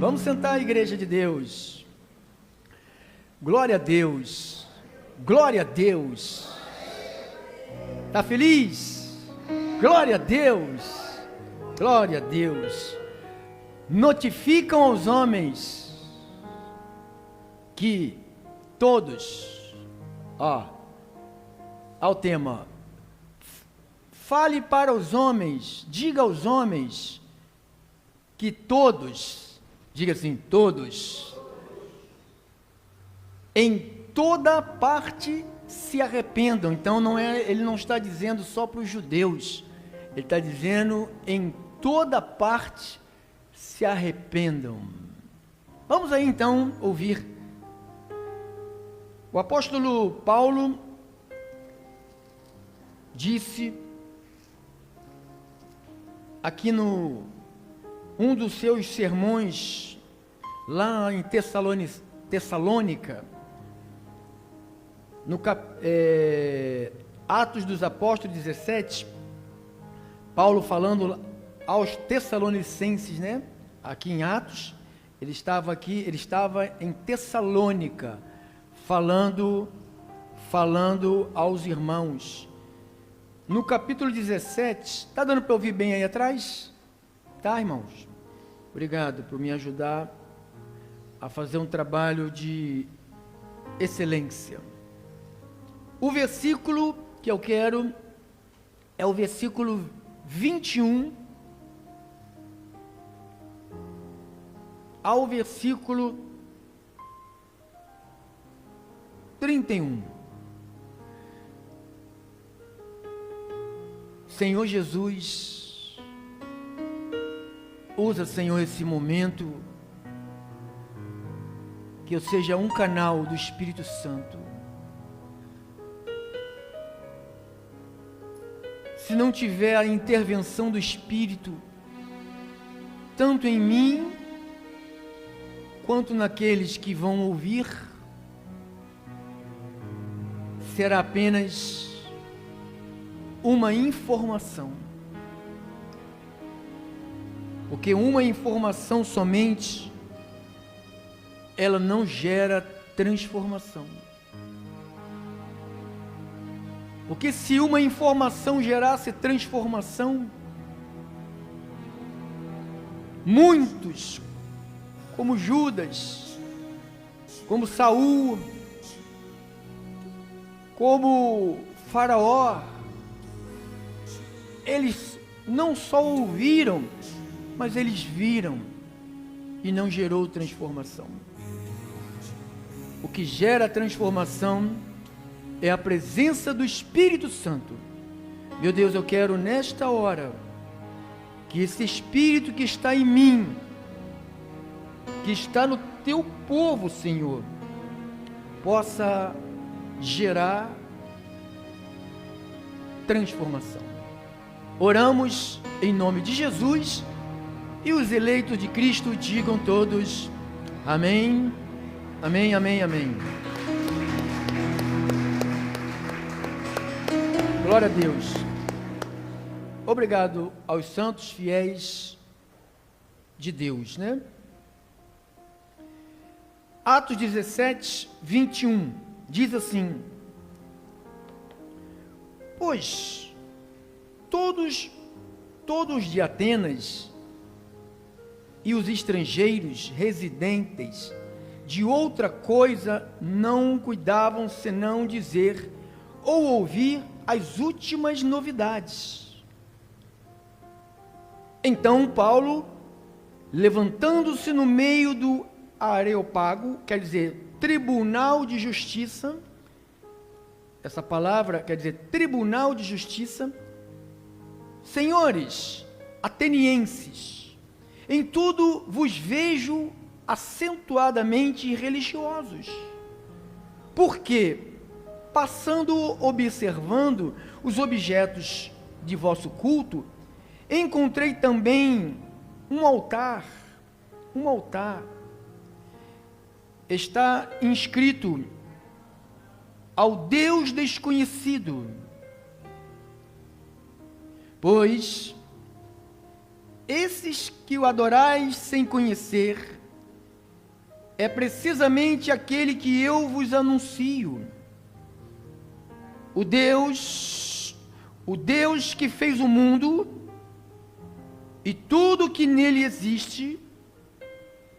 Vamos sentar, igreja de Deus. Glória a Deus. Glória a Deus. Está feliz? Glória a Deus. Glória a Deus. Notificam aos homens que todos, ao tema, fale para os homens, diga aos homens que todos, diga assim, todos, em toda parte se arrependam. Então ele não está dizendo só para os judeus, ele está dizendo em toda parte se arrependam. Vamos aí então ouvir. O apóstolo Paulo disse aqui no um dos seus sermões lá em Tessalônica, no Atos dos Apóstolos 17, Paulo falando aos Tessalonicenses, né? Aqui em Atos, ele estava em Tessalônica, falando aos irmãos. No capítulo 17, está dando para ouvir bem aí atrás? Tá, irmãos? Obrigado por me ajudar a fazer um trabalho de excelência. O versículo que eu quero é o versículo 21 ao versículo 31. Senhor Jesus, usa, Senhor, esse momento, que eu seja um canal do Espírito Santo. Se não tiver a intervenção do Espírito, tanto em mim, quanto naqueles que vão ouvir, será apenas uma informação. Porque uma informação somente, ela não gera transformação. Porque se uma informação gerasse transformação, muitos, como Judas, como Saul, como Faraó, eles não só ouviram, mas eles viram e não gerou transformação. O que gera transformação é a presença do Espírito Santo. Meu Deus, eu quero nesta hora que esse Espírito que está em mim, que está no teu povo, Senhor, possa gerar transformação. Oramos em nome de Jesus, e os eleitos de Cristo digam todos amém, amém, amém, amém. Glória a Deus. Obrigado aos santos fiéis de Deus, né? Atos 17, 21, diz assim: pois todos de Atenas e os estrangeiros residentes de outra coisa não cuidavam senão dizer ou ouvir as últimas novidades. Então Paulo, levantando-se no meio do Areópago, quer dizer, tribunal de justiça, essa palavra quer dizer tribunal de justiça, senhores atenienses, em tudo vos vejo acentuadamente religiosos, porque, passando observando os objetos de vosso culto, encontrei também um altar, está inscrito ao Deus desconhecido, pois esses que o adorais sem conhecer, é precisamente aquele que eu vos anuncio. O Deus que fez o mundo e tudo que nele existe,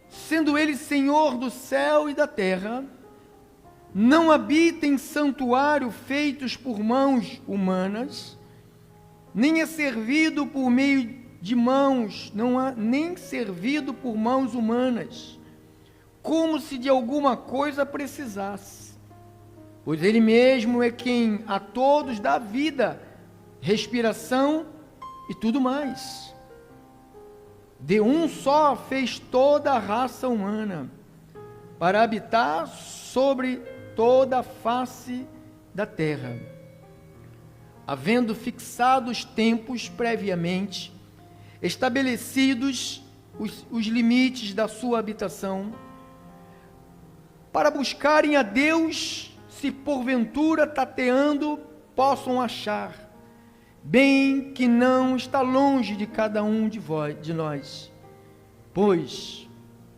sendo ele Senhor do céu e da terra, não habita em santuário feitos por mãos humanas, nem é servido por meio de mãos, nem servido por mãos humanas, como se de alguma coisa precisasse, pois ele mesmo é quem a todos dá vida, respiração e tudo mais. De um só fez toda a raça humana, para habitar sobre toda a face da terra, havendo fixado os tempos previamente, estabelecidos os limites da sua habitação, para buscarem a Deus, se porventura tateando possam achar, bem que não está longe de cada um de nós, pois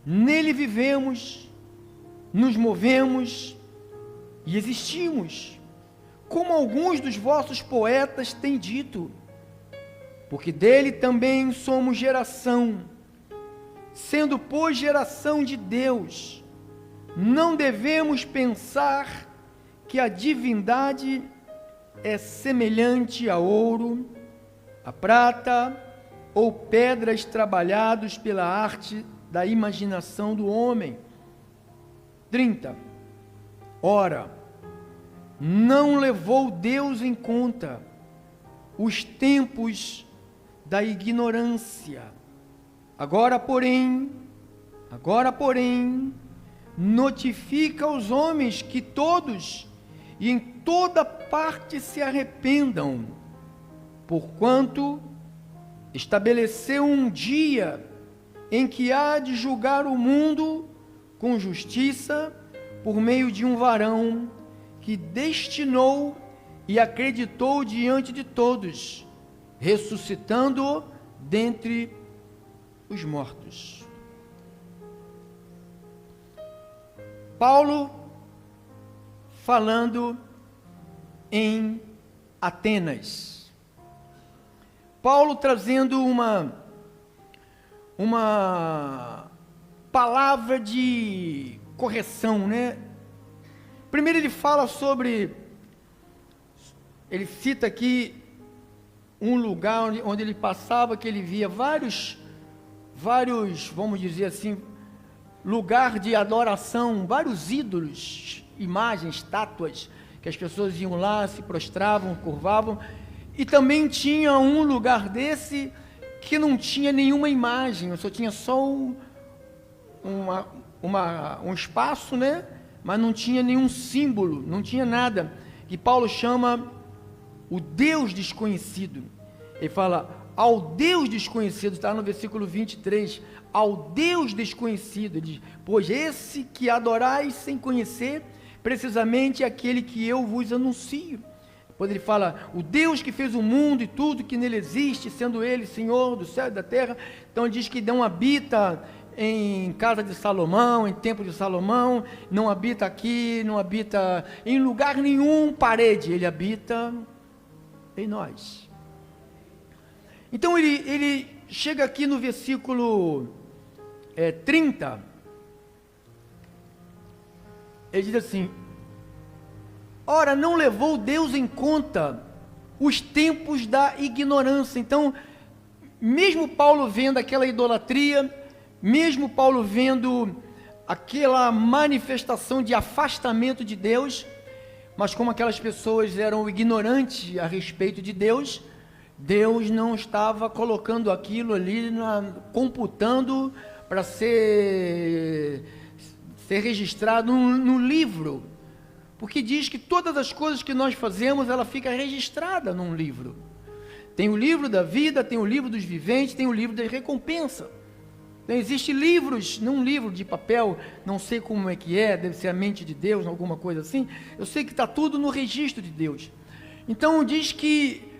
nele vivemos, nos movemos e existimos, como alguns dos vossos poetas têm dito, porque dele também somos geração, sendo pois geração de Deus, não devemos pensar que a divindade é semelhante a ouro, a prata ou pedras trabalhados pela arte da imaginação do homem. 30. Ora, não levou Deus em conta os tempos da ignorância. Agora, porém, notifica aos homens que todos e em toda parte se arrependam, porquanto estabeleceu um dia em que há de julgar o mundo com justiça por meio de um varão que destinou e acreditou diante de todos, ressuscitando-o dentre os mortos. Paulo falando em Atenas. Paulo trazendo uma palavra de correção, né? Primeiro ele fala ele cita aqui um lugar onde ele passava, que ele via vários, vamos dizer assim, lugar de adoração, vários ídolos, imagens, estátuas, que as pessoas iam lá, se prostravam, curvavam, e também tinha um lugar desse que não tinha nenhuma imagem, só tinha um espaço, né? Mas não tinha nenhum símbolo, não tinha nada, que Paulo chama o Deus desconhecido. Ele fala, ao Deus desconhecido, está no versículo 23, ao Deus desconhecido, ele diz, pois esse que adorais sem conhecer, precisamente é aquele que eu vos anuncio. Depois ele fala, o Deus que fez o mundo e tudo que nele existe, sendo ele Senhor do céu e da terra. Então ele diz que não habita em casa de Salomão, em templo de Salomão, não habita aqui, não habita em lugar nenhum, parede, ele habita em nós. Então ele chega aqui no versículo 30, ele diz assim, ora, não levou Deus em conta os tempos da ignorância. Então, mesmo Paulo vendo aquela idolatria, mesmo Paulo vendo aquela manifestação de afastamento de Deus, mas como aquelas pessoas eram ignorantes a respeito de Deus, Deus não estava colocando aquilo ali, computando para ser registrado no livro, porque diz que todas as coisas que nós fazemos, ela fica registrada num livro. Tem o livro da vida, tem o livro dos viventes, tem o livro da recompensa. Então, existem livros, não um livro de papel, não sei como é que é, deve ser a mente de Deus, alguma coisa assim. Eu sei que está tudo no registro de Deus. Então diz que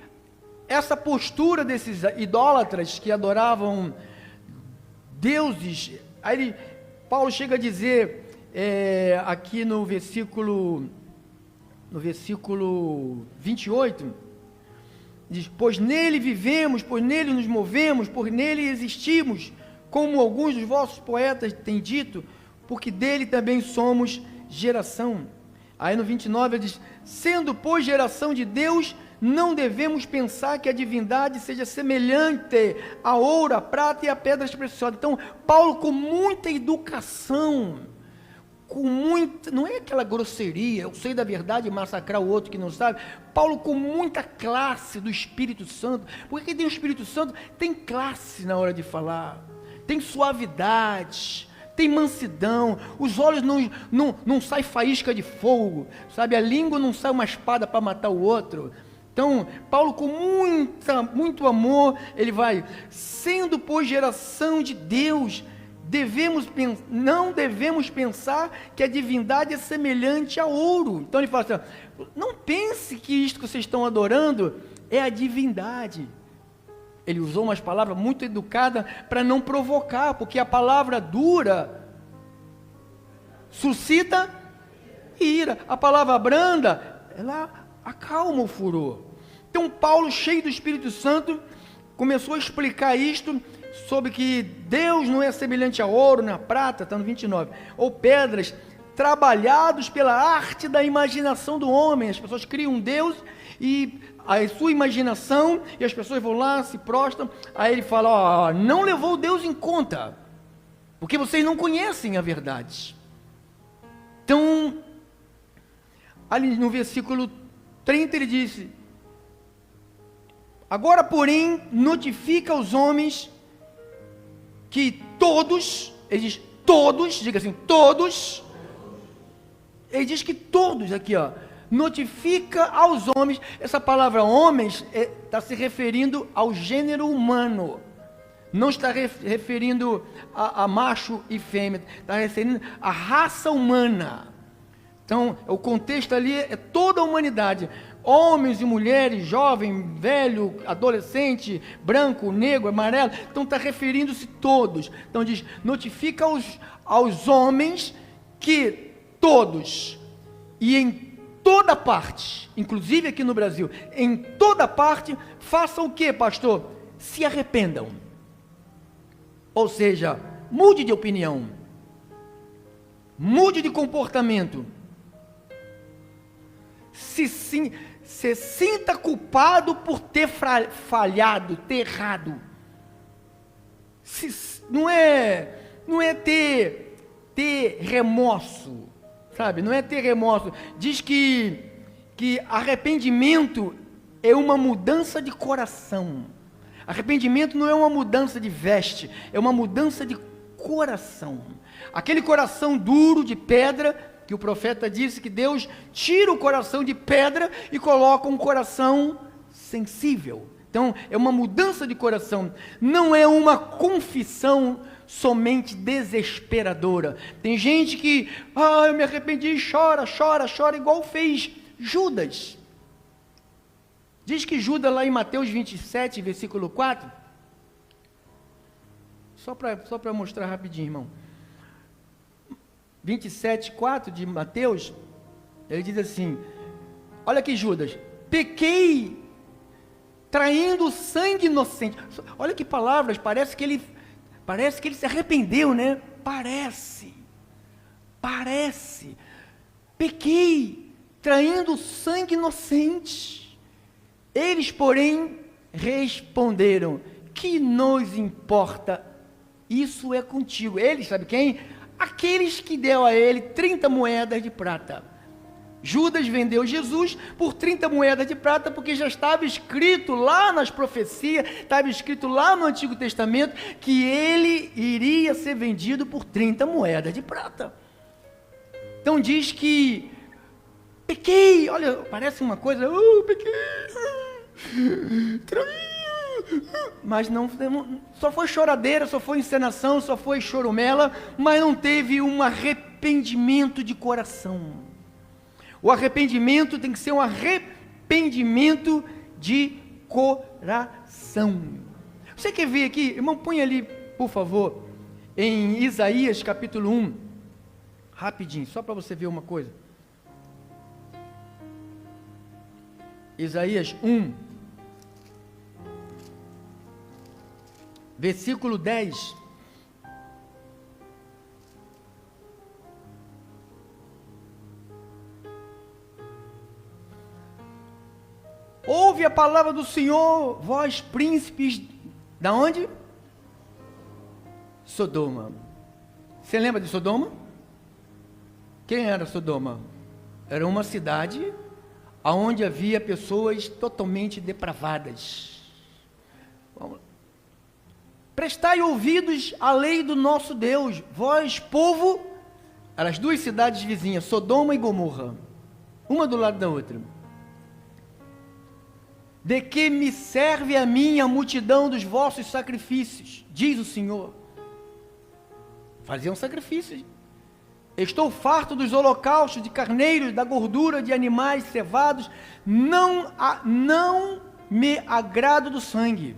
essa postura desses idólatras que adoravam deuses, aí Paulo chega a dizer, aqui no versículo 28, diz, pois nele vivemos, pois nele nos movemos, por nele existimos, como alguns dos vossos poetas têm dito, porque dele também somos geração. Aí no 29 ele diz, sendo pois geração de Deus, não devemos pensar que a divindade seja semelhante a ouro, a prata e a pedras preciosas. Então, Paulo, com muita educação, não é aquela grosseria, eu sei da verdade e massacrar o outro que não sabe. Paulo, com muita classe do Espírito Santo, porque quem tem o Espírito Santo tem classe na hora de falar, tem suavidade, tem mansidão, os olhos não sai faísca de fogo, sabe, a língua não sai uma espada para matar o outro. Então, Paulo, com muito amor, ele vai, sendo pois geração de Deus, não devemos pensar que a divindade é semelhante a ouro. Então ele fala assim, não pense que isto que vocês estão adorando é a divindade. Ele usou umas palavras muito educadas para não provocar, porque a palavra dura suscita ira, a palavra branda, ela acalma o furor. Então Paulo, cheio do Espírito Santo, começou a explicar isto, sobre que Deus não é semelhante a ouro, nem a prata, está no 29, ou pedras, trabalhados pela arte da imaginação do homem. As pessoas criam um Deus, e a sua imaginação, e as pessoas vão lá, se prostram, aí ele fala, não levou Deus em conta, porque vocês não conhecem a verdade. Então, ali no versículo 30 ele disse, agora porém, notifica aos homens que todos, ele diz todos, diga assim, todos, ele diz que todos aqui, notifica aos homens. Essa palavra homens está se referindo ao gênero humano, não está referindo a macho e fêmea, está referindo à raça humana. Então, o contexto ali é toda a humanidade, homens e mulheres, jovem, velho, adolescente, branco, negro, amarelo. Então está referindo-se todos. Então diz, notifica aos homens que todos, e em toda parte, inclusive aqui no Brasil, em toda parte, façam o que, pastor? Se arrependam. Ou seja, mude de opinião, mude de comportamento, se sinta culpado por ter falhado, ter errado. Não é ter remorso, sabe? Não é ter remorso. Diz que arrependimento é uma mudança de coração. Arrependimento não é uma mudança de veste, é uma mudança de coração. Aquele coração duro de pedra, que o profeta disse que Deus tira o coração de pedra e coloca um coração sensível. Então, é uma mudança de coração, não é uma confissão somente desesperadora. Tem gente que, eu me arrependi, chora, igual fez Judas. Diz que Judas, lá em Mateus 27, versículo 4, só para mostrar rapidinho, irmão, 27, 4 de Mateus, ele diz assim, olha aqui Judas, pequei traindo sangue inocente. Olha que palavras, parece que ele se arrependeu, né? Parece, pequei traindo sangue inocente. Eles, porém, responderam, que nos importa, isso é contigo. Eles, sabe quem? Aqueles que deu a ele 30 moedas de prata. Judas vendeu Jesus por 30 moedas de prata, porque já estava escrito lá nas profecias, estava escrito lá no Antigo Testamento, que ele iria ser vendido por 30 moedas de prata. Então diz que, pequei, olha, parece uma coisa, pequei, mas não, só foi choradeira, só foi encenação, só foi chorumela, mas não teve um arrependimento de coração. O arrependimento tem que ser um arrependimento de coração. Você quer ver aqui, irmão, põe ali, por favor, em Isaías capítulo 1, rapidinho, só para você ver uma coisa. Isaías 1, versículo 10. Ouve a palavra do Senhor, vós príncipes, da onde? Sodoma. Você lembra de Sodoma? Quem era Sodoma? Era uma cidade onde havia pessoas totalmente depravadas. Vamos lá. Prestai ouvidos à lei do nosso Deus, vós, povo, eram as duas cidades vizinhas, Sodoma e Gomorra, uma do lado da outra. De que me serve a mim a multidão dos vossos sacrifícios, diz o Senhor. Faziam sacrifícios. Estou farto dos holocaustos de carneiros, da gordura de animais cevados, não me agrado do sangue,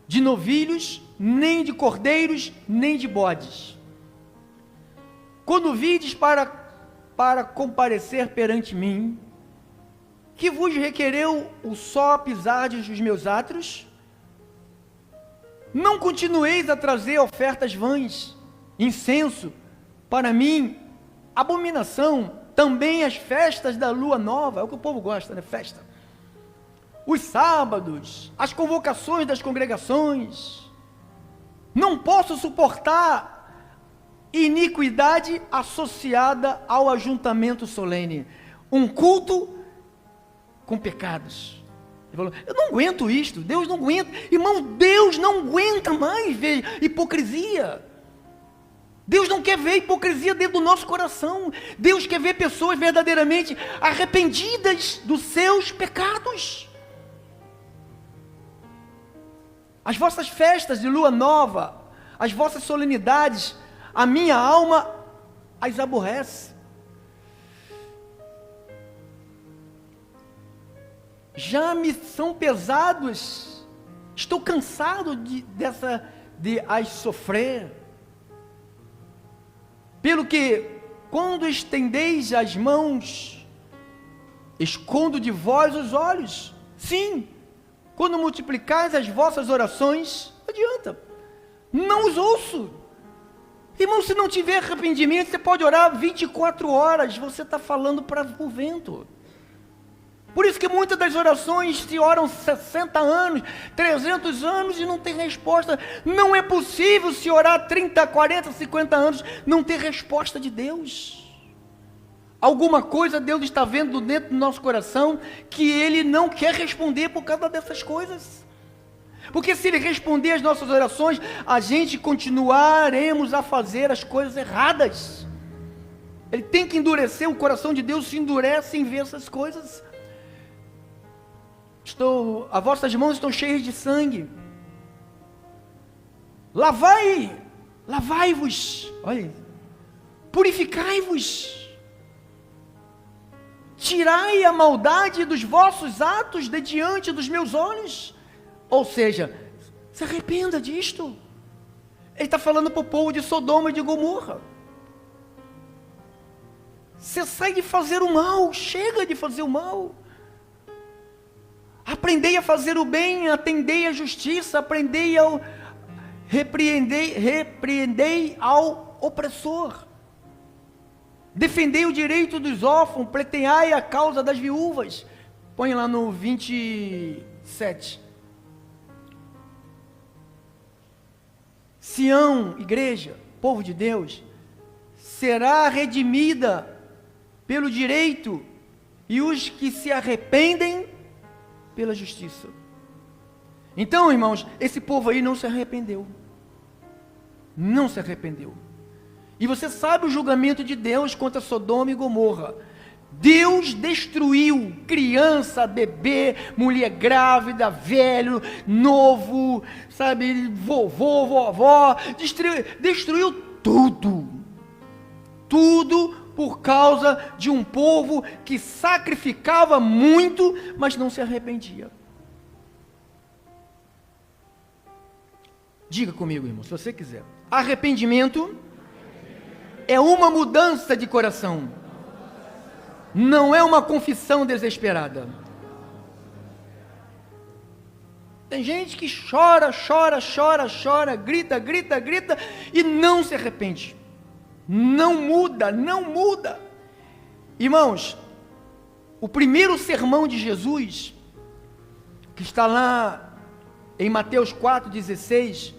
de novilhos, nem de cordeiros, nem de bodes. Quando vides para comparecer perante mim, que vos requereu o só pisardes dos meus átrios? Não continueis a trazer ofertas vãs, incenso, para mim, abominação, também as festas da lua nova, é o que o povo gosta, né? Festa. Os sábados, as convocações das congregações. Não posso suportar iniquidade associada ao ajuntamento solene. Um culto com pecados. Ele falou, eu não aguento isto, Deus não aguenta. Irmão, Deus não aguenta mais ver hipocrisia. Deus não quer ver hipocrisia dentro do nosso coração. Deus quer ver pessoas verdadeiramente arrependidas dos seus pecados. As vossas festas de lua nova, as vossas solenidades, a minha alma as aborrece. Já me são pesados, estou cansado de as sofrer. Pelo que, quando estendeis as mãos, escondo de vós os olhos. Sim, quando multiplicais as vossas orações, não adianta, não os ouço. Irmão, se não tiver arrependimento, você pode orar 24 horas, você está falando para o vento. Por isso que muitas das orações se oram 60 anos, 300 anos e não tem resposta. Não é possível se orar 30, 40, 50 anos, não ter resposta de Deus. Alguma coisa Deus está vendo dentro do nosso coração que Ele não quer responder por causa dessas coisas. Porque se Ele responder as nossas orações, a gente continuaremos a fazer as coisas erradas. Ele tem que endurecer, o coração de Deus se endurece em ver essas coisas. As vossas mãos estão cheias de sangue. Lavai-vos, olha, purificai-vos. Tirai a maldade dos vossos atos de diante dos meus olhos. Ou seja, se arrependa disto. Ele está falando para o povo de Sodoma e de Gomorra. Cessai de fazer o mal, chega de fazer o mal. Aprendei a fazer o bem, atendei a justiça, repreendei ao opressor. Defendei o direito dos órfãos, pleiteai a causa das viúvas. Põe lá no 27. Sião, igreja, povo de Deus, será redimida pelo direito, e os que se arrependem pela justiça. Então, irmãos, esse povo aí não se arrependeu. Não se arrependeu. E você sabe o julgamento de Deus contra Sodoma e Gomorra. Deus destruiu criança, bebê, mulher grávida, velho, novo, sabe, vovô, vovó, destruiu tudo. Tudo por causa de um povo que sacrificava muito, mas não se arrependia. Diga comigo, irmão, se você quiser. Arrependimento é uma mudança de coração. Não é uma confissão desesperada. Tem gente que chora, grita e não se arrepende. Não muda. Irmãos, o primeiro sermão de Jesus, que está lá em Mateus 4,16,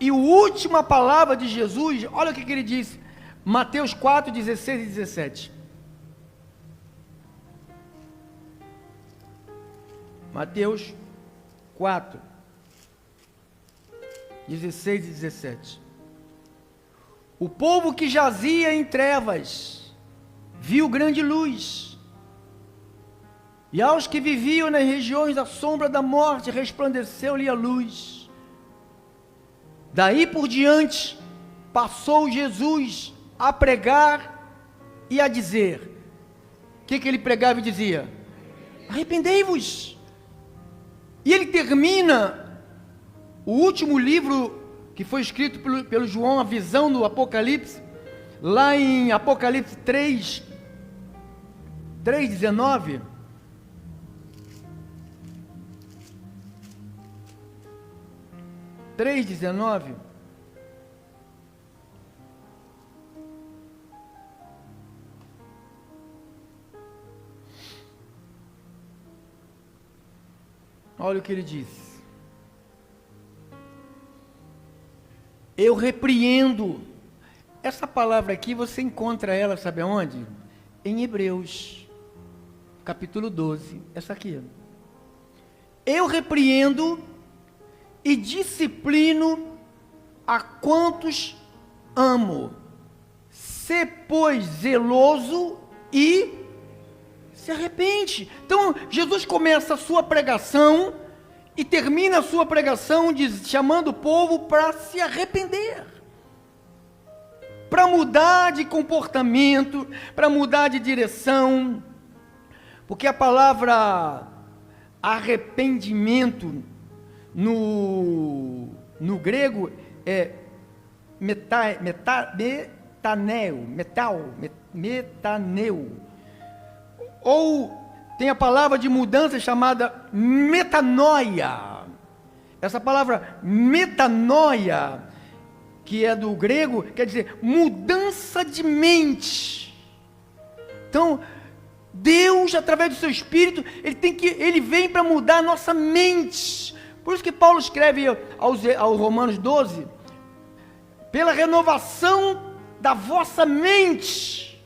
e a última palavra de Jesus, olha o que ele disse, Mateus 4,16 e 17. Mateus 4, 16 e 17. O povo que jazia em trevas viu grande luz, e aos que viviam nas regiões da sombra da morte resplandeceu-lhe a luz. Daí por diante passou Jesus a pregar e a dizer. O que ele pregava e dizia? Arrependei-vos. E ele termina o último livro que foi escrito pelo João, a visão do Apocalipse, lá em Apocalipse 3:19. Olha o que ele diz. Eu repreendo. Essa palavra aqui você encontra ela, sabe aonde? Em Hebreus, capítulo 12. Essa aqui. Eu repreendo e disciplino a quantos amo. Sê, pois, zeloso e se arrepende. Então, Jesus começa a sua pregação e termina a sua pregação chamando o povo para se arrepender, para mudar de comportamento, para mudar de direção, porque a palavra arrependimento no grego é metaneu, ou tem a palavra de mudança chamada metanoia. Essa palavra metanoia, que é do grego, quer dizer mudança de mente. Então, Deus, através do seu Espírito, ele vem para mudar a nossa mente. Por isso que Paulo escreve aos Romanos 12, pela renovação da vossa mente.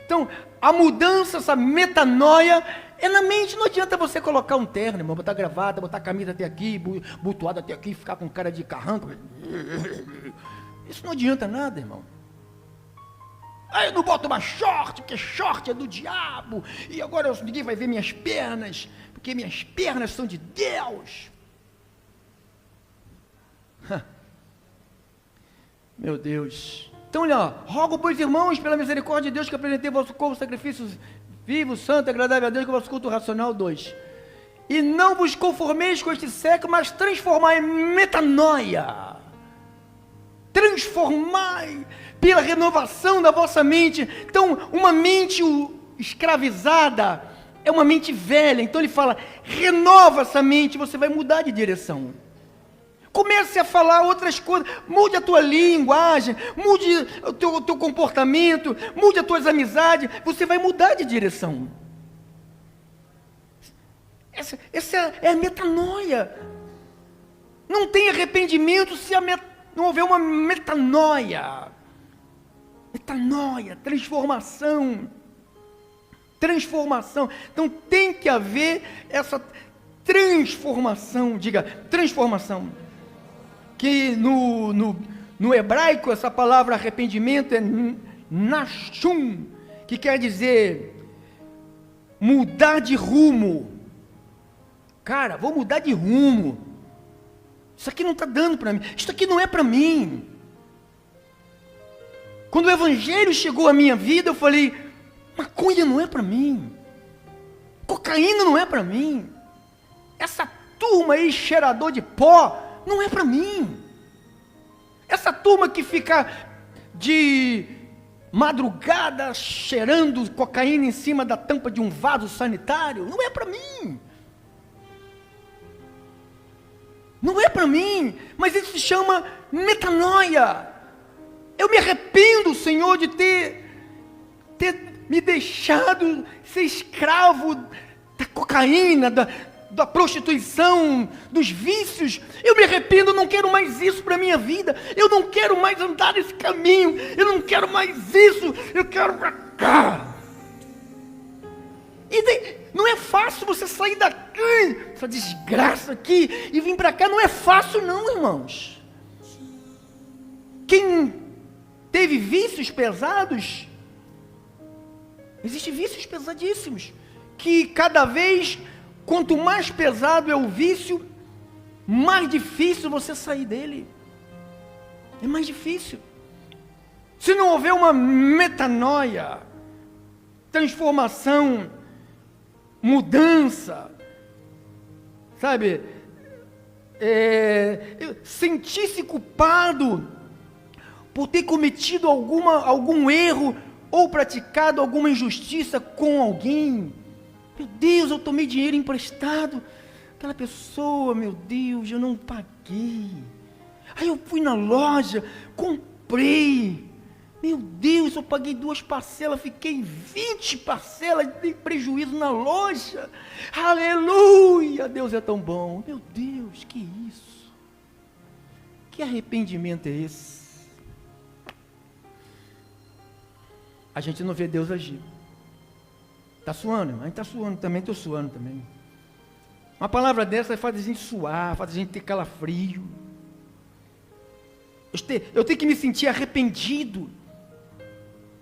Então, a mudança, essa metanoia, é na mente. Não adianta você colocar um terno, irmão, botar gravata, botar camisa até aqui, butuada até aqui, ficar com cara de carranco. Isso não adianta nada, irmão. Aí eu não boto mais short, porque short é do diabo, e agora ninguém vai ver minhas pernas, porque minhas pernas são de Deus. Meu Deus. Então, olha, rogo, pois, irmãos, pela misericórdia de Deus, que apresentei vosso corpo sacrifício vivo, santo, agradável a Deus, que é o vosso culto racional. 2. E não vos conformeis com este século, mas transformai em metanoia. Transformai pela renovação da vossa mente. Então, uma mente escravizada é uma mente velha. Então ele fala, renova essa mente, você vai mudar de direção. Comece a falar outras coisas, mude a tua linguagem, mude o teu comportamento, mude as tuas amizades, você vai mudar de direção. Essa é a metanoia. Não tem arrependimento se não houver uma metanoia. Metanoia, transformação. Então tem que haver essa transformação, diga, transformação. Que no hebraico essa palavra arrependimento é nashum, que quer dizer mudar de rumo. Cara, vou mudar de rumo. Isso aqui não está dando para mim. Isso aqui não é para mim. Quando o evangelho chegou à minha vida, eu falei, maconha não é para mim. Cocaína não é para mim. Essa turma aí, cheirador de pó, não é para mim. Essa turma que fica de madrugada cheirando cocaína em cima da tampa de um vaso sanitário, não é para mim. Não é para mim, mas isso se chama metanoia. Eu me arrependo, Senhor, de ter me deixado ser escravo da cocaína, da prostituição, dos vícios. Eu me arrependo, não quero mais isso para a minha vida. Eu não quero mais andar nesse caminho. Eu não quero mais isso. Eu quero para cá. Não é fácil você sair daqui, essa desgraça aqui, e vir para cá. Não é fácil não, irmãos. Quem teve vícios pesados, existem vícios pesadíssimos, que cada vez, quanto mais pesado é o vício, mais difícil você sair dele. É mais difícil. Se não houver uma metanoia, transformação, mudança, sabe, sentir-se culpado por ter cometido algum erro ou praticado alguma injustiça com alguém. Meu Deus, eu tomei dinheiro emprestado, aquela pessoa, meu Deus, eu não paguei. Aí eu fui na loja, comprei. Meu Deus, eu paguei 2 parcelas, fiquei em 20 parcelas, dei prejuízo na loja. Aleluia, Deus é tão bom. Meu Deus, que isso? Que arrependimento é esse? A gente não vê Deus agir. Está suando? A gente está suando também, estou suando também. Uma palavra dessa faz a gente suar, faz a gente ter calafrio. Eu tenho que me sentir arrependido.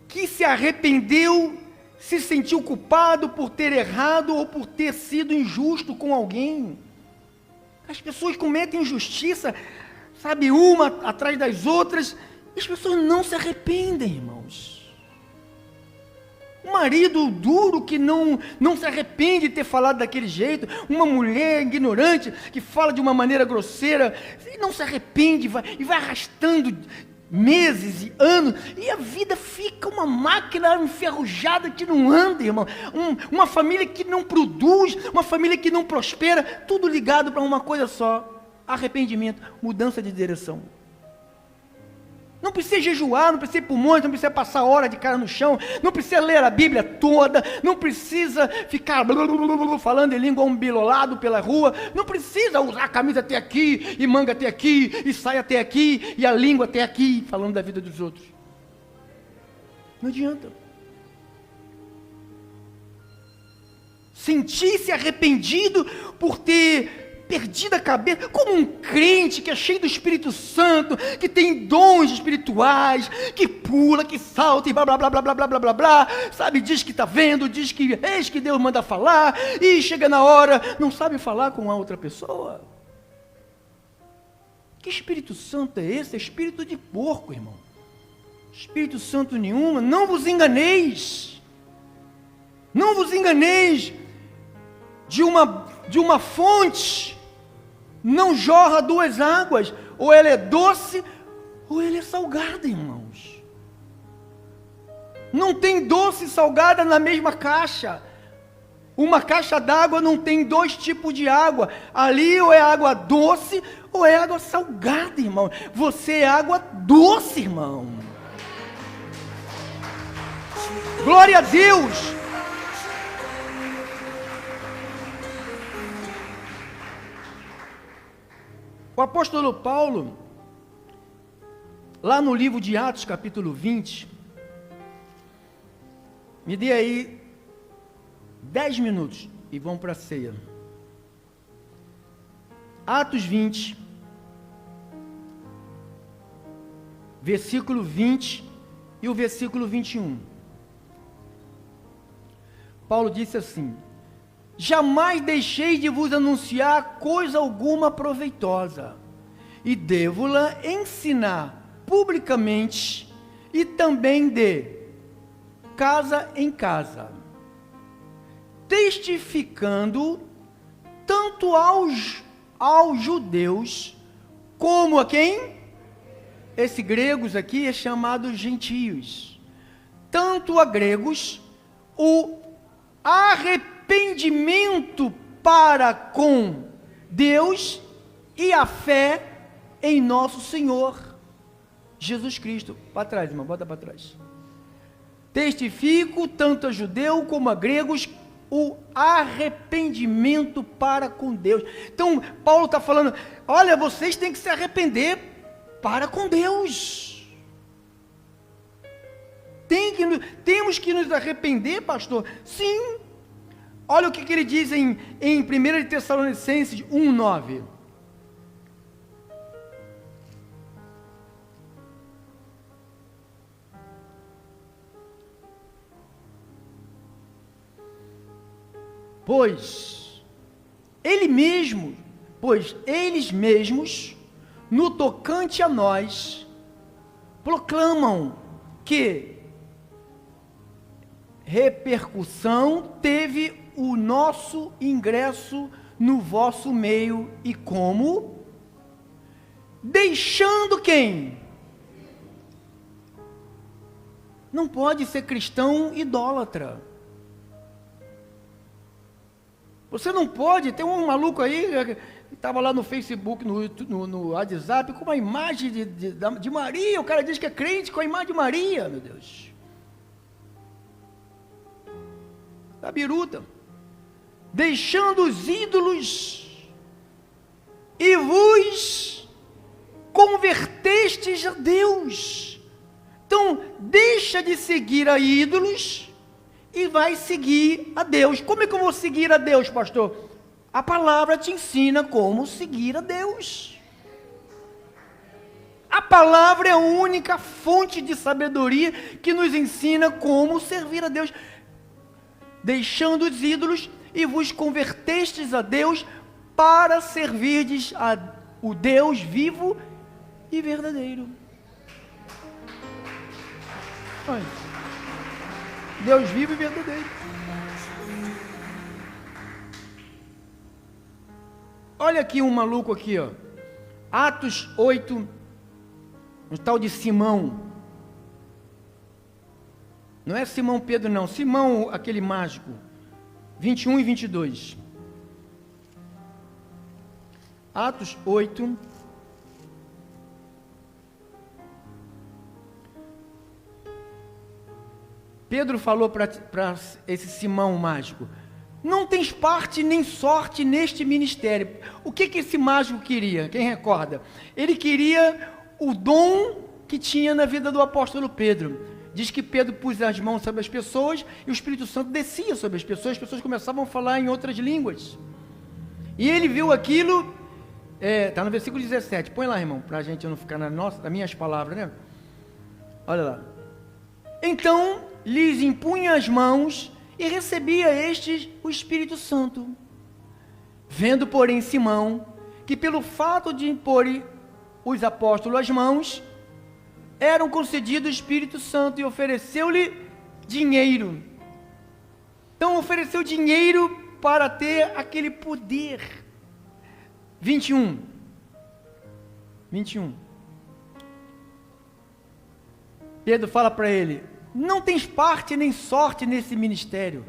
Que se arrependeu, se sentiu culpado por ter errado ou por ter sido injusto com alguém. As pessoas cometem injustiça, sabe, uma atrás das outras, e as pessoas não se arrependem, irmãos. Um marido duro que não se arrepende de ter falado daquele jeito, uma mulher ignorante que fala de uma maneira grosseira, e não se arrepende, e vai arrastando meses e anos, e a vida fica uma máquina enferrujada que não anda, irmão. Uma família que não produz, uma família que não prospera, tudo ligado para uma coisa só: arrependimento, mudança de direção. Não precisa jejuar, não precisa ir para o monte, não precisa passar hora de cara no chão, não precisa ler a Bíblia toda, não precisa ficar falando em língua umbilolado pela rua, não precisa usar a camisa até aqui, e manga até aqui, e saia até aqui, e a língua até aqui, falando da vida dos outros. Não adianta. Sentir-se arrependido por ter perdido a cabeça, como um crente que é cheio do Espírito Santo, que tem dons espirituais, que pula, que salta e blá blá blá blá blá blá blá blá blá, sabe, diz que está vendo, diz que eis que Deus manda falar, e chega na hora, não sabe falar com a outra pessoa. Que Espírito Santo é esse? É espírito de porco, irmão. Espírito Santo nenhuma. Não vos enganeis. Não vos enganeis. De uma fonte não jorra 2 águas, ou ela é doce, ou ela é salgada, irmãos. Não tem doce e salgada na mesma caixa. Uma caixa d'água não tem 2 tipos de água. Ali ou é água doce, ou é água salgada, irmão. Você é água doce, irmão. Glória a Deus. O apóstolo Paulo, lá no livro de Atos, capítulo 20, me dê aí 10 minutos e vamos para a ceia. Atos 20, versículo 20 e o versículo 21. Paulo disse assim: jamais deixei de vos anunciar coisa alguma proveitosa, e devo-la ensinar publicamente, e também de casa em casa, testificando tanto aos judeus como a quem? Esse gregos aqui é chamado gentios. Tanto a gregos, o arrependimento para com Deus e a fé em nosso Senhor Jesus Cristo. Para trás, irmão, bota para trás. Testifico tanto a judeu como a gregos o arrependimento para com Deus. Então, Paulo está falando, olha, vocês têm que se arrepender para com Deus. Temos que nos arrepender, pastor? Sim. Olha o que ele diz em 1 Tessalonicenses 1:9. Pois eles mesmos, no tocante a nós, proclamam que repercussão teve o nosso ingresso no vosso meio e como? Deixando quem? Não pode ser cristão idólatra. Você não pode, tem um maluco aí, que estava lá no Facebook, no WhatsApp, com uma imagem de Maria, o cara diz que é crente com a imagem de Maria, meu Deus. Da biruta. Deixando os ídolos, e vos convertestes a Deus. Então, deixa de seguir a ídolos, e vai seguir a Deus. Como é que eu vou seguir a Deus, pastor? A palavra te ensina como seguir a Deus. A palavra é a única fonte de sabedoria que nos ensina como servir a Deus. Deixando os ídolos e vos convertestes a Deus para servirdes o Deus vivo e verdadeiro. Olha. Deus vivo e verdadeiro. Olha aqui um maluco aqui, ó. Atos 8, um tal de Simão. Não é Simão Pedro não, Simão aquele mágico. 21 e 22. Atos 8. Pedro falou para esse Simão mágico, não tens parte nem sorte neste ministério. O que esse mágico queria? Quem recorda? Ele queria o dom que tinha na vida do apóstolo Pedro. Diz que Pedro pôs as mãos sobre as pessoas e o Espírito Santo descia sobre as pessoas começavam a falar em outras línguas. E ele viu aquilo, está no versículo 17, põe lá, irmão, para a gente não ficar nas minhas palavras, né? Olha lá. Então lhes impunha as mãos e recebia estes o Espírito Santo. Vendo, porém, Simão, que pelo fato de impor os apóstolos as mãos, eram concedidos o Espírito Santo e ofereceu-lhe dinheiro. Então ofereceu dinheiro para ter aquele poder. 21. Pedro fala para ele, não tens parte nem sorte nesse ministério,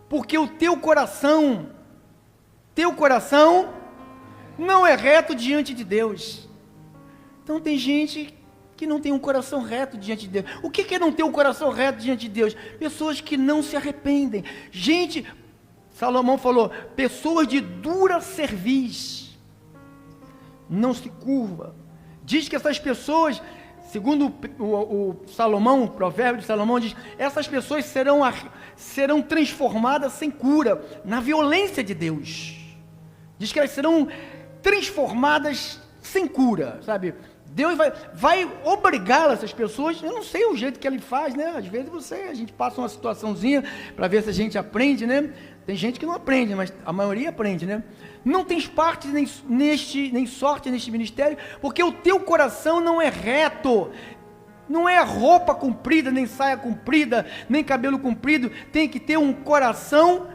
porque o teu coração não é reto diante de Deus. Então tem gente que não tem um coração reto diante de Deus. O que é não ter um coração reto diante de Deus? Pessoas que não se arrependem. Gente, Salomão falou, pessoas de dura cerviz, não se curva. Diz que essas pessoas, segundo o Salomão, o provérbio de Salomão diz, essas pessoas serão transformadas sem cura, na violência de Deus. Diz que elas serão transformadas sem cura, sabe? Deus vai obrigá-las, essas pessoas, eu não sei o jeito que ele faz, né? Às vezes a gente passa uma situaçãozinha para ver se a gente aprende, né? Tem gente que não aprende, mas a maioria aprende, né? Não tens parte nem sorte neste ministério, porque o teu coração não é reto, não é roupa comprida, nem saia comprida, nem cabelo comprido, tem que ter um coração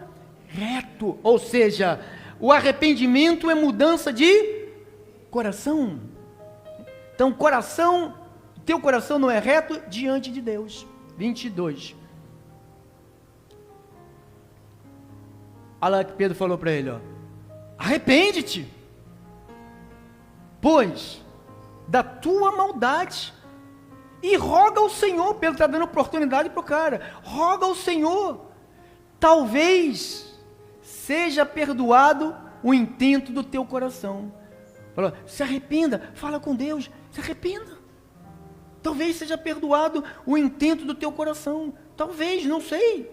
reto, ou seja, o arrependimento é mudança de coração. Então, teu coração não é reto diante de Deus. 22. Olha lá que Pedro falou para ele, ó. Arrepende-te, pois, da tua maldade, e roga ao Senhor. Pedro está dando oportunidade para o cara. Roga ao Senhor, talvez seja perdoado o intento do teu coração. Falou, se arrependa, fala com Deus, se arrependa. Talvez seja perdoado o intento do teu coração. Talvez, não sei.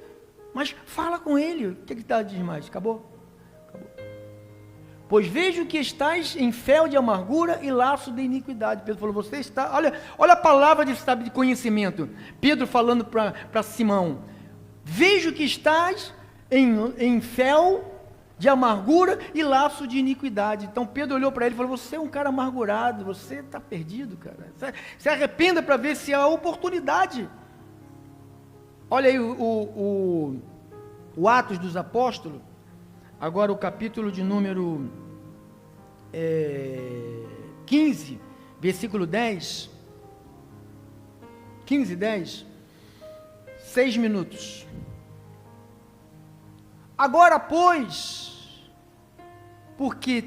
Mas fala com Ele. O que está demais? Acabou? Acabou. Pois vejo que estás em fel de amargura e laço de iniquidade. Pedro falou, você está... Olha a palavra de conhecimento. Pedro falando para Simão. Vejo que estás em fel de amargura e laço de iniquidade. Então Pedro olhou para ele e falou, você é um cara amargurado, você está perdido, cara. Se arrependa para ver se há oportunidade. Olha aí o Atos dos Apóstolos, agora o capítulo de número 15, versículo 10, 15, 10, 6 minutos. Agora, pois, porque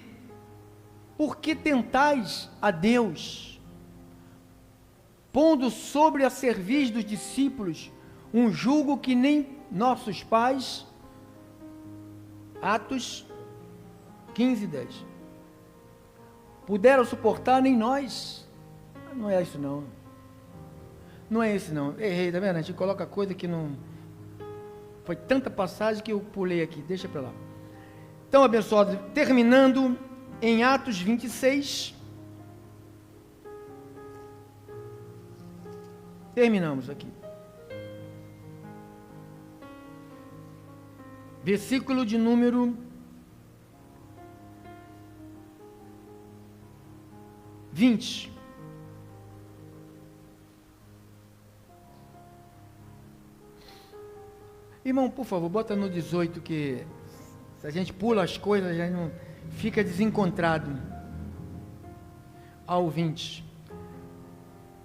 tentais a Deus, pondo sobre a cerviz dos discípulos um jugo que nem nossos pais, Atos 15, 10, puderam suportar, nem nós. Não é isso não. Não é isso não. Errei, tá vendo? A gente coloca coisa que não... Foi tanta passagem que eu pulei aqui, deixa para lá. Então, abençoado, terminando em Atos 26. Terminamos aqui. Versículo de número 20. Irmão, por favor, bota no 18, que se a gente pula as coisas, já não fica desencontrado. Ao 20.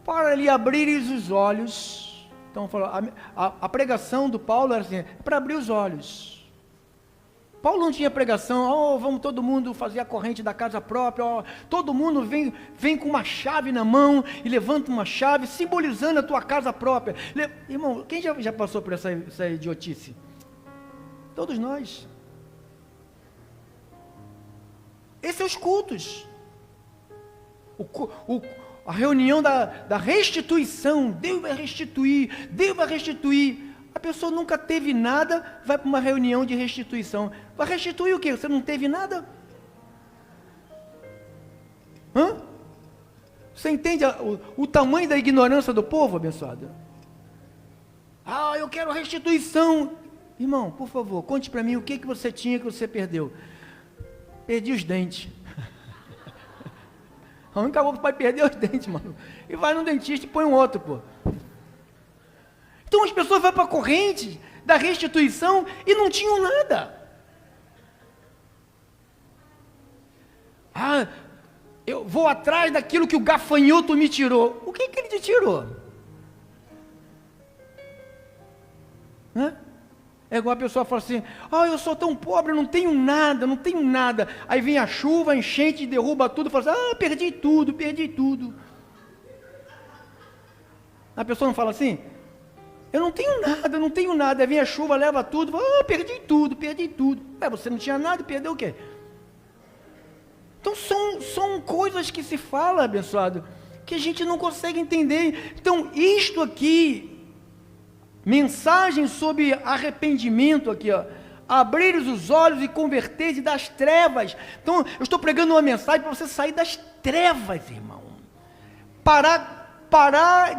Para lhe abrires os olhos. Então, a pregação do Paulo era assim, para abrir os olhos. Paulo não tinha pregação, vamos todo mundo fazer a corrente da casa própria, todo mundo vem com uma chave na mão e levanta uma chave, simbolizando a tua casa própria. Irmão, quem já passou por essa idiotice? Todos nós. Esses são os cultos. A reunião da restituição, Deus vai restituir, Deus vai restituir. A pessoa nunca teve nada, vai para uma reunião de restituição. Vai restituir o quê? Você não teve nada? Você entende o tamanho da ignorância do povo, abençoado? Eu quero restituição. Irmão, por favor, conte para mim o que você tinha que você perdeu. Perdi os dentes. A única coisa que vai perder os dentes, mano. E vai no dentista e põe um outro, pô. Então as pessoas vão para a corrente da restituição e não tinham nada. Eu vou atrás daquilo que o gafanhoto me tirou. O que ele te tirou? É igual a pessoa fala assim, eu sou tão pobre, não tenho nada. Aí vem a chuva, a enchente, derruba tudo, fala assim, perdi tudo. A pessoa não fala assim? Eu não tenho nada. Aí vem a chuva, leva tudo, fala, perdi tudo. Você não tinha nada, perdeu o quê? Então são coisas que se fala, abençoado, que a gente não consegue entender. Então isto aqui, mensagem sobre arrependimento aqui, abrires os olhos e converteres das trevas. Então eu estou pregando uma mensagem para você sair das trevas, irmão. Parar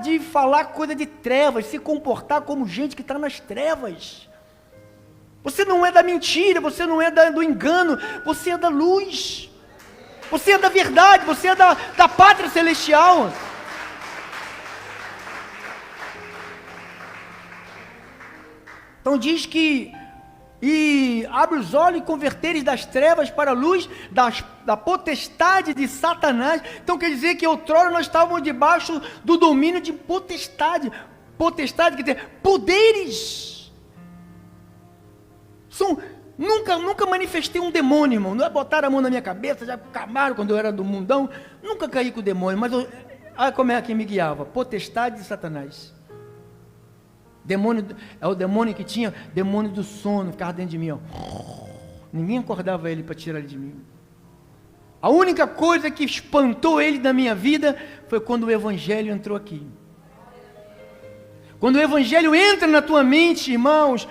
de falar coisa de trevas, se comportar como gente que está nas trevas. Você não é da mentira, você não é do engano, você é da luz. Você é da verdade, você é da pátria celestial. Então diz que, e abre os olhos e converteres das trevas para a luz, da potestade de Satanás. Então quer dizer que outrora nós estávamos debaixo do domínio de potestade. Potestade quer dizer poderes. Nunca manifestei um demônio, irmão. Não é botar a mão na minha cabeça, já acabaram quando eu era do mundão. Nunca caí com o demônio, mas olha como é que me guiava. Potestade de Satanás. Demônio, é o demônio que tinha, demônio do sono, ficava dentro de mim, ó. Ninguém acordava ele para tirar ele de mim. A única coisa que espantou ele da minha vida foi quando o Evangelho entrou aqui. Quando o Evangelho entra na tua mente, irmãos,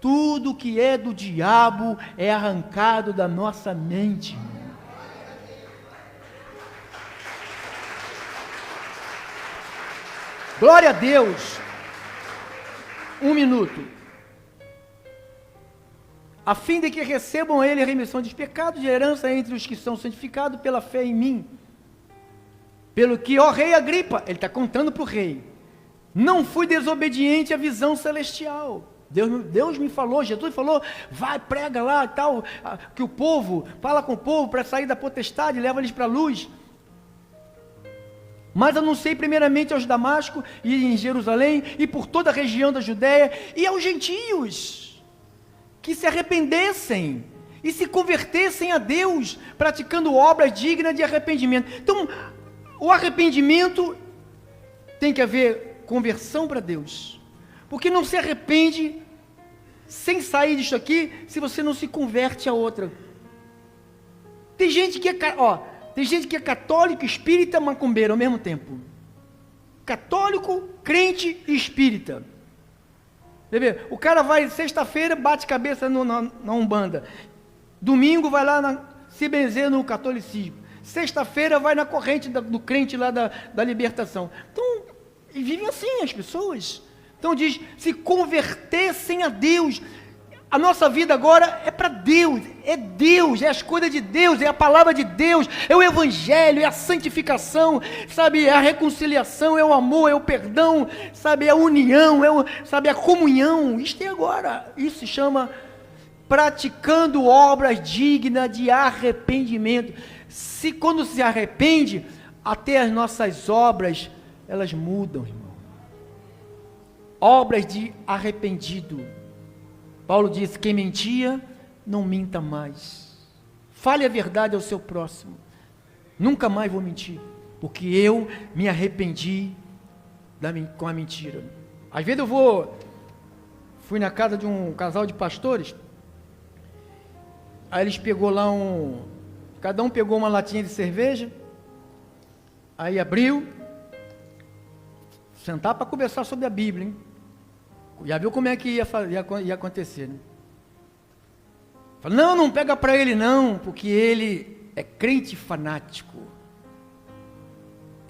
tudo que é do diabo é arrancado da nossa mente. Glória a Deus. 1 minuto. A fim de que recebam ele a remissão dos pecados e herança entre os que são santificados pela fé em mim. Pelo que, ó rei Agripa, ele está contando para o rei, não fui desobediente à visão celestial. Deus me falou, Jesus falou, vai, prega lá e tal, que o povo, fala com o povo para sair da potestade, leva eles para a luz. Mas anunciei primeiramente aos Damasco e em Jerusalém e por toda a região da Judéia e aos gentios, que se arrependessem e se convertessem a Deus, praticando obras dignas de arrependimento. Então, o arrependimento tem que haver conversão para Deus, porque não se arrepende sem sair disso aqui, se você não se converte a outra. Tem gente que é católico, espírita, macumbeiro ao mesmo tempo. Católico, crente e espírita. O cara vai sexta-feira, bate cabeça na Umbanda. Domingo vai lá se benzer no catolicismo. Sexta-feira vai na corrente do crente lá da libertação. Então, e vivem assim as pessoas. Então diz, se convertessem a Deus. A nossa vida agora é para Deus, é as coisas de Deus, é a palavra de Deus, é o Evangelho, é a santificação, sabe, é a reconciliação, é o amor, é o perdão, sabe, é a união, sabe, a comunhão. Isto é agora, isso se chama praticando obras dignas de arrependimento. Quando se arrepende, até as nossas obras, elas mudam, irmão. Obras de arrependido. Paulo disse, quem mentia, não minta mais. Fale a verdade ao seu próximo. Nunca mais vou mentir, porque eu me arrependi com a mentira. Às vezes fui na casa de um casal de pastores, aí eles pegou lá cada um pegou uma latinha de cerveja, aí abriu, sentar para conversar sobre a Bíblia, hein? Já viu como é que ia acontecer, né? Fala, não pega para ele não, porque ele é crente fanático.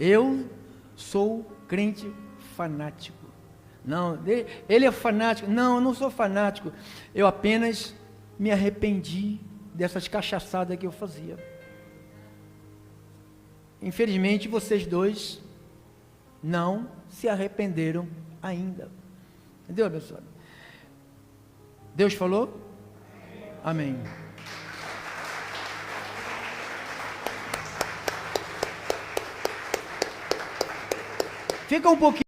Eu sou crente fanático. Não, ele é fanático. Não, eu não sou fanático. Eu apenas me arrependi dessas cachaçadas que eu fazia. Infelizmente, vocês dois não se arrependeram ainda. Entendeu, abençoado? Deus falou? Amém. Fica um pouquinho.